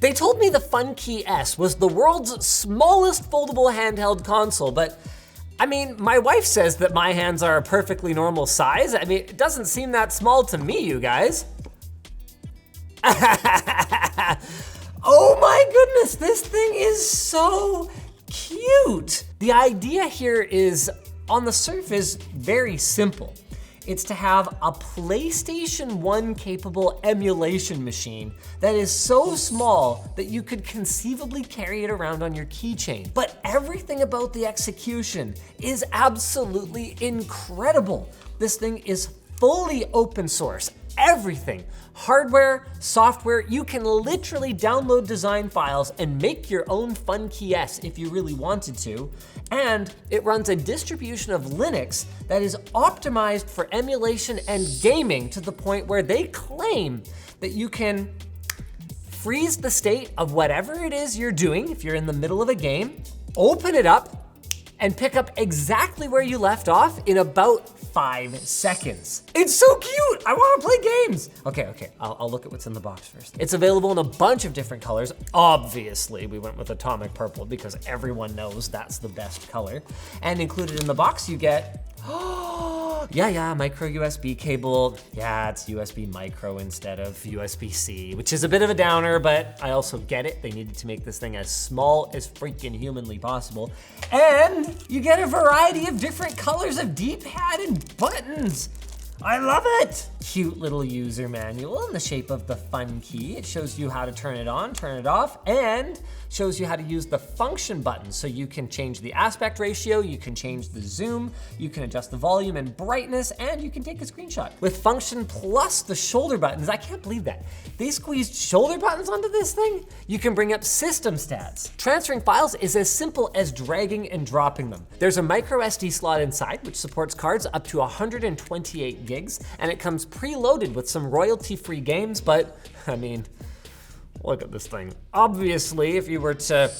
They told me the FunKey S was the world's smallest foldable handheld console, but I mean, my wife says that my hands are a perfectly normal size. I mean, it doesn't seem that small to me, you guys. Oh my goodness, this thing is so cute. The idea here is, on the surface, very simple. It's to have a PlayStation 1 capable emulation machine that is so small that you could conceivably carry it around on your keychain. But everything about the execution is absolutely incredible. This thing is fully open source. Everything, hardware, software, you can literally download design files and make your own FunKey S if you really wanted to. And it runs a distribution of Linux that is optimized for emulation and gaming to the point where they claim that you can freeze the state of whatever it is you're doing if you're in the middle of a game, open it up, and pick up exactly where you left off in about 5 seconds. It's so cute, I wanna play games. Okay, I'll look at what's in the box first. It's available in a bunch of different colors. Obviously, we went with atomic purple because everyone knows that's the best color. And included in the box, you get, yeah, micro USB cable. Yeah, it's USB micro instead of USB-C, which is a bit of a downer, but I also get it. They needed to make this thing as small as freaking humanly possible. And you get a variety of different colors of D-pad and buttons. I love it. Cute little user manual in the shape of the FunKey. It shows you how to turn it on, turn it off, and shows you how to use the function button. So you can change the aspect ratio, you can change the zoom, you can adjust the volume and brightness, and you can take a screenshot. With function plus the shoulder buttons, I can't believe that. They squeezed shoulder buttons onto this thing? You can bring up system stats. Transferring files is as simple as dragging and dropping them. There's a micro SD slot inside, which supports cards up to 128 gigs, and it comes preloaded with some royalty-free games, but I mean, look at this thing. Obviously, if you were to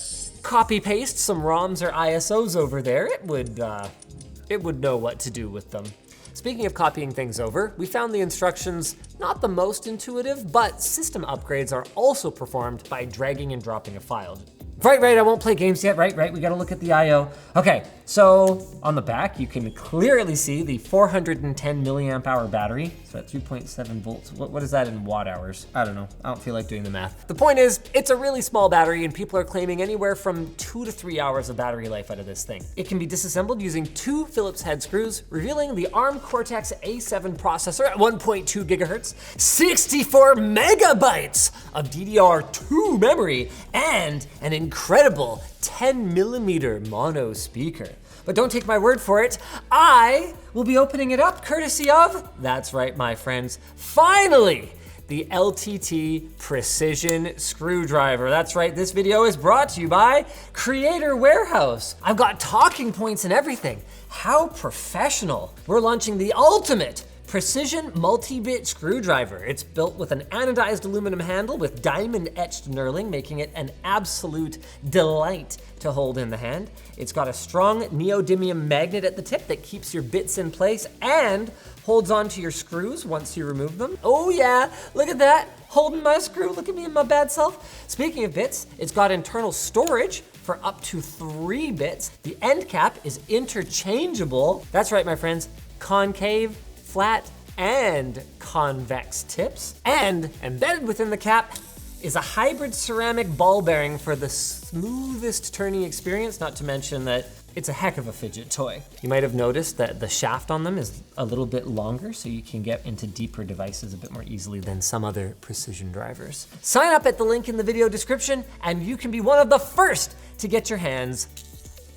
copy paste some ROMs or ISOs over there, it would know what to do with them. Speaking of copying things over, we found the instructions not the most intuitive, but system upgrades are also performed by dragging and dropping a file. Right, I won't play games yet, right, we gotta look at the I/O. Okay, so on the back, you can clearly see the 410 milliamp hour battery, so at 3.7 volts. What is that in watt hours? I don't know, I don't feel like doing the math. The point is, it's a really small battery and people are claiming anywhere from 2 to 3 hours of battery life out of this thing. It can be disassembled using 2 Phillips head screws, revealing the ARM Cortex-A7 processor at 1.2 gigahertz, 64 megabytes of DDR2 memory, and an incredible 10mm mono speaker. But don't take my word for it, I will be opening it up courtesy of, that's right my friends, finally, the LTT Precision Screwdriver. That's right, this video is brought to you by Creator Warehouse. I've got talking points and everything. How professional. We're launching the ultimate precision multi-bit screwdriver. It's built with an anodized aluminum handle with diamond etched knurling, making it an absolute delight to hold in the hand. It's got a strong neodymium magnet at the tip that keeps your bits in place and holds onto your screws once you remove them. Oh yeah, look at that, holding my screw, look at me and my bad self. Speaking of bits, it's got internal storage for up to 3 bits. The end cap is interchangeable. That's right, my friends, concave, flat, and convex tips. And embedded within the cap is a hybrid ceramic ball bearing for the smoothest turning experience, not to mention that it's a heck of a fidget toy. You might have noticed that the shaft on them is a little bit longer, so you can get into deeper devices a bit more easily than some other precision drivers. Sign up at the link in the video description, and you can be one of the first to get your hands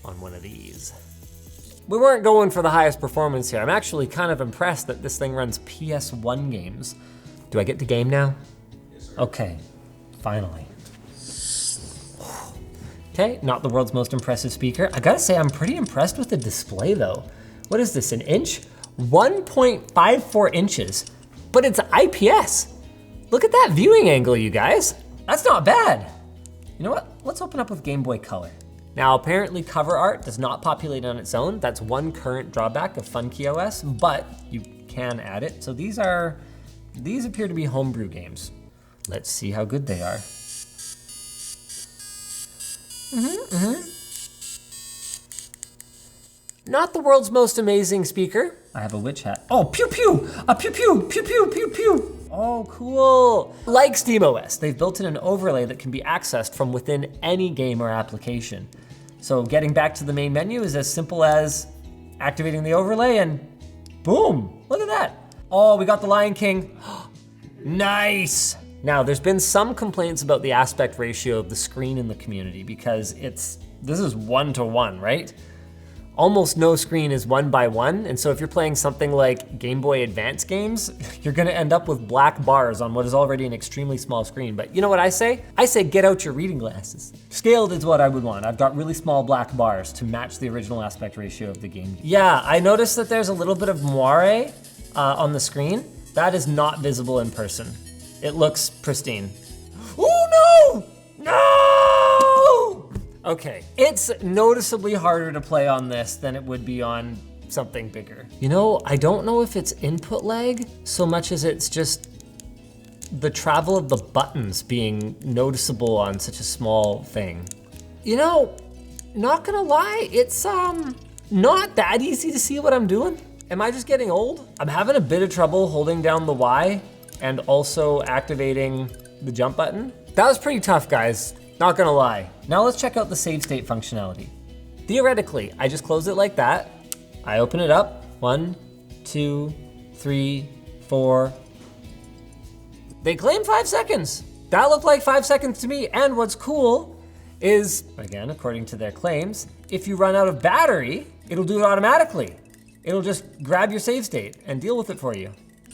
on one of these. We weren't going for the highest performance here. I'm actually kind of impressed that this thing runs PS1 games. Do I get to game now? Yes, sir. Okay, finally. Okay, not the world's most impressive speaker. I gotta say, I'm pretty impressed with the display though. What is this, an inch? 1.54 inches, but it's IPS. Look at that viewing angle, you guys. That's not bad. You know what? Let's open up with GameBoy Color. Now, apparently cover art does not populate on its own. That's one current drawback of FunKey OS, but you can add it. So these appear to be Homebrew games. Let's see how good they are. Not the world's most amazing speaker. I have a witch hat. Oh, pew pew, a pew pew, pew pew, pew pew. Oh, cool. Like SteamOS, they've built in an overlay that can be accessed from within any game or application. So getting back to the main menu is as simple as activating the overlay and boom, look at that. Oh, we got the Lion King. Nice. Now, there's been some complaints about the aspect ratio of the screen in the community because this is 1:1, right? Almost no screen is 1:1, and so if you're playing something like Game Boy Advance games, you're gonna end up with black bars on what is already an extremely small screen. But you know what I say? I say get out your reading glasses. Scaled is what I would want. I've got really small black bars to match the original aspect ratio of the game. Yeah, I noticed that there's a little bit of moire on the screen. That is not visible in person. It looks pristine. Oh no! No! Okay, it's noticeably harder to play on this than it would be on something bigger. You know, I don't know if it's input lag so much as it's just the travel of the buttons being noticeable on such a small thing. You know, not gonna lie, it's not that easy to see what I'm doing. Am I just getting old? I'm having a bit of trouble holding down the Y and also activating the jump button. That was pretty tough, guys. Not gonna lie. Now let's check out the save state functionality. Theoretically, I just close it like that. I open it up. 1, 2, 3, 4. They claim 5 seconds. That looked like 5 seconds to me. And what's cool is, again, according to their claims, if you run out of battery, it'll do it automatically. It'll just grab your save state and deal with it for you.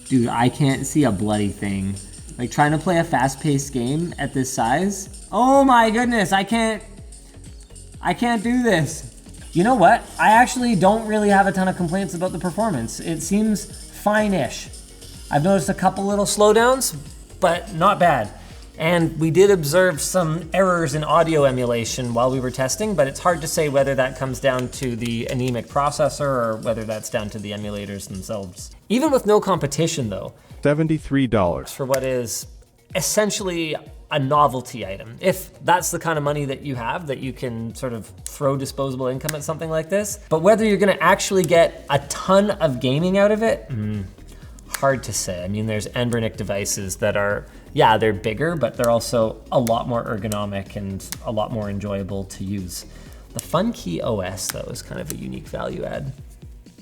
Dude, I can't see a bloody thing. Like trying to play a fast-paced game at this size. Oh my goodness, I can't do this. You know what? I actually don't really have a ton of complaints about the performance. It seems fine-ish. I've noticed a couple little slowdowns, but not bad. And we did observe some errors in audio emulation while we were testing, but it's hard to say whether that comes down to the anemic processor or whether that's down to the emulators themselves. Even with no competition though, $73 for what is essentially a novelty item. If that's the kind of money that you have, that you can sort of throw disposable income at something like this. But whether you're gonna actually get a ton of gaming out of it, hard to say. I mean, there's Anbernic devices that are, yeah, they're bigger, but they're also a lot more ergonomic and a lot more enjoyable to use. The FunKey OS though is kind of a unique value add.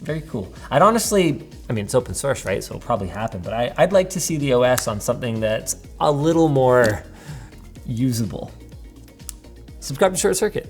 Very cool. I'd honestly, I mean, it's open source, right? So it'll probably happen, but I'd like to see the OS on something that's a little more usable. Subscribe to ShortCircuit.